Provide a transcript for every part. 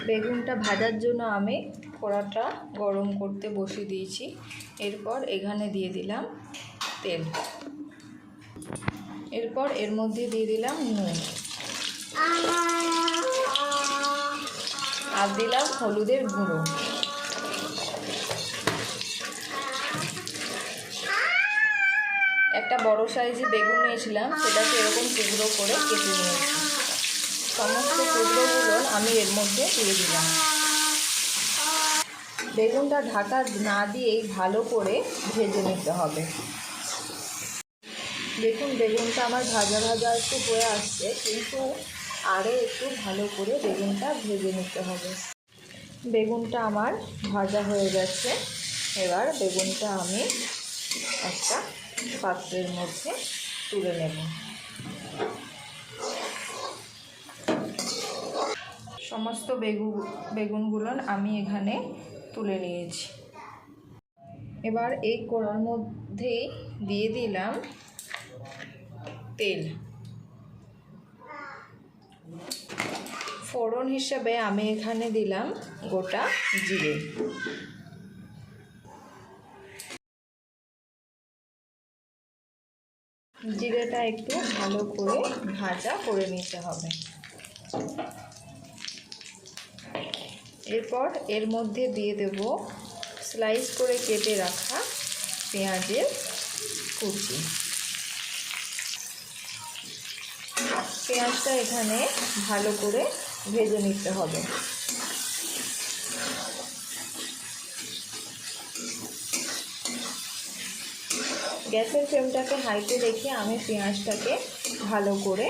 বেগুনটা ভাজার জন্য আমি কড়াটা গরম করতে বসিয়ে দিয়েছি। এরপর এখানে দিয়ে দিলাম তেল, এরপর এর মধ্যে দিয়ে দিলাম নুন আর দিলাম হলুদের গুঁড়ো। একটা বড় সাইজে বেগুন নিয়েছিলাম, সেটাকে এরকম টুকরো করে কেটে নিয়েছি। সমস্ত টুকরোগুলো আমি এর মধ্যে দিয়ে দিলাম। বেগুনটা ঢাকা না দিয়েই ভালো করে ভেজে নিতে হবে। দেখুন বেগুনটা আমার ভাজা ভাজা একটু হয়ে আসছে, কিন্তু আরও একটু ভালো করে বেগুনটা ভেজে নিতে হবে। বেগুনটা আমার ভাজা হয়ে গেছে। এবার বেগুনটা আমি একটা পাত্রের মধ্যে তুলে নেব। সমস্ত বেগুনগুলো আমি এখানে তুলে নিয়েছি। এবার এই কড়ার মধ্যে দিয়ে দিলাম তেল। ফোড়ন হিসেবে আমি এখানে দিলাম গোটা জিরে। জিরেটা একটু ভালো করে ভাজা করে নিতে হবে। এরপর এর মধ্যে দিয়ে দেব স্লাইস করে কেটে রাখা পেঁয়াজের কুচি। পেঁয়াজটা এখানে ভালো করে ভেজে নিতে হবে। গ্যাসের ফ্লেমটাকে হাইতে রেখে আমি পেঁয়াজটাকে ভালো করে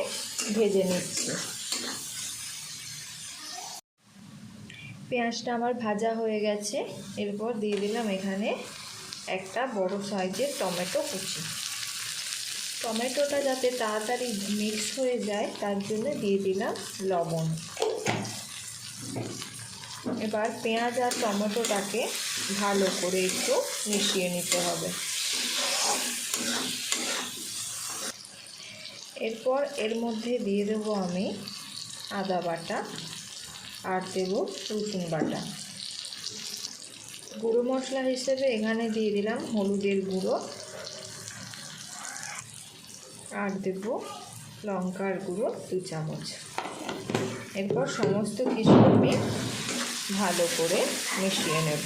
ভেজে নিচ্ছি। পেঁয়াজটা আমার ভাজা হয়ে গেছে। এরপর দিয়ে দিলাম এখানে একটা বড় সাইজের টমেটো কুচি। টমেটোটা যাতে তাড়াতাড়ি মিক্স হয়ে যায় তার জন্য দিয়ে দিলাম লবণ। এবার পেঁয়াজ আর টমেটোটাকে ভালো করে একটু মিশিয়ে নিতে হবে। এরপর এর মধ্যে দিয়ে দেবো আমি আদা বাটা আর দেব রসুন বাটা। গুঁড়ো মশলা হিসেবে এখানে দিয়ে দিলাম হলুদের গুঁড়ো আর দেব লঙ্কার গুঁড়ো 2 চামচ। এরপর সমস্ত কিছু আমি ভালো করে মিশিয়ে নেব।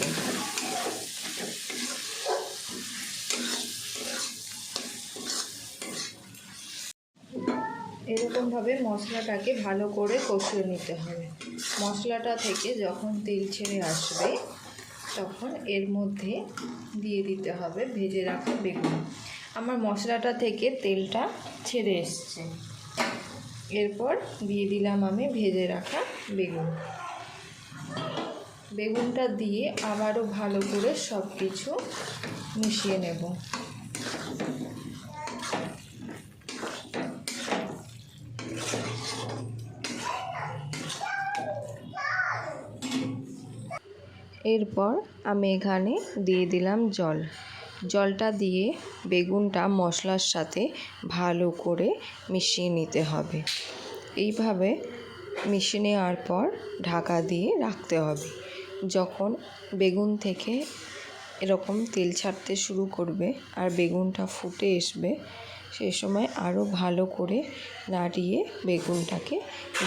এরকমভাবে মশলাটাকে ভালো করে কষিয়ে নিতে হবে। মশলাটা থেকে যখন তেল ছেড়ে আসবে তখন এর মধ্যে দিয়ে দিতে হবে ভেজে রাখা বেগুন। আমার মশলাটা থেকে তেলটা ছেড়ে এসছে। এরপর দিয়ে দিলাম আমি ভেজে রাখা বেগুন। বেগুনটা দিয়ে আবারও ভালো করে সব কিছু মিশিয়ে নেব। এরপর আমি এখানে দিয়ে দিলাম জল। জলটা দিয়ে বেগুনটা মশলার সাথে ভালো করে মিশিয়ে নিতে হবে। এইভাবে মিশিয়ে নেওয়ার পর ঢাকা দিয়ে রাখতে হবে। যখন বেগুন থেকে এরকম তেল ছাড়তে শুরু করবে আর বেগুনটা ফুটে আসবে, সেই সময় আরও ভালো করে নাড়িয়ে বেগুনটাকে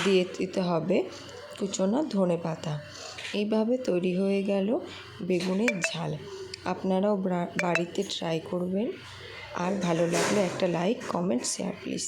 দিয়ে দিতে হবে কুচনো ধনেপাতা। এইভাবে তৈরি হয়ে গেল বেগুনের ঝাল। আপনারাও বাড়িতে ট্রাই করবেন। আর ভালো লাগলে একটা লাইক, কমেন্ট, শেয়ার প্লিজ।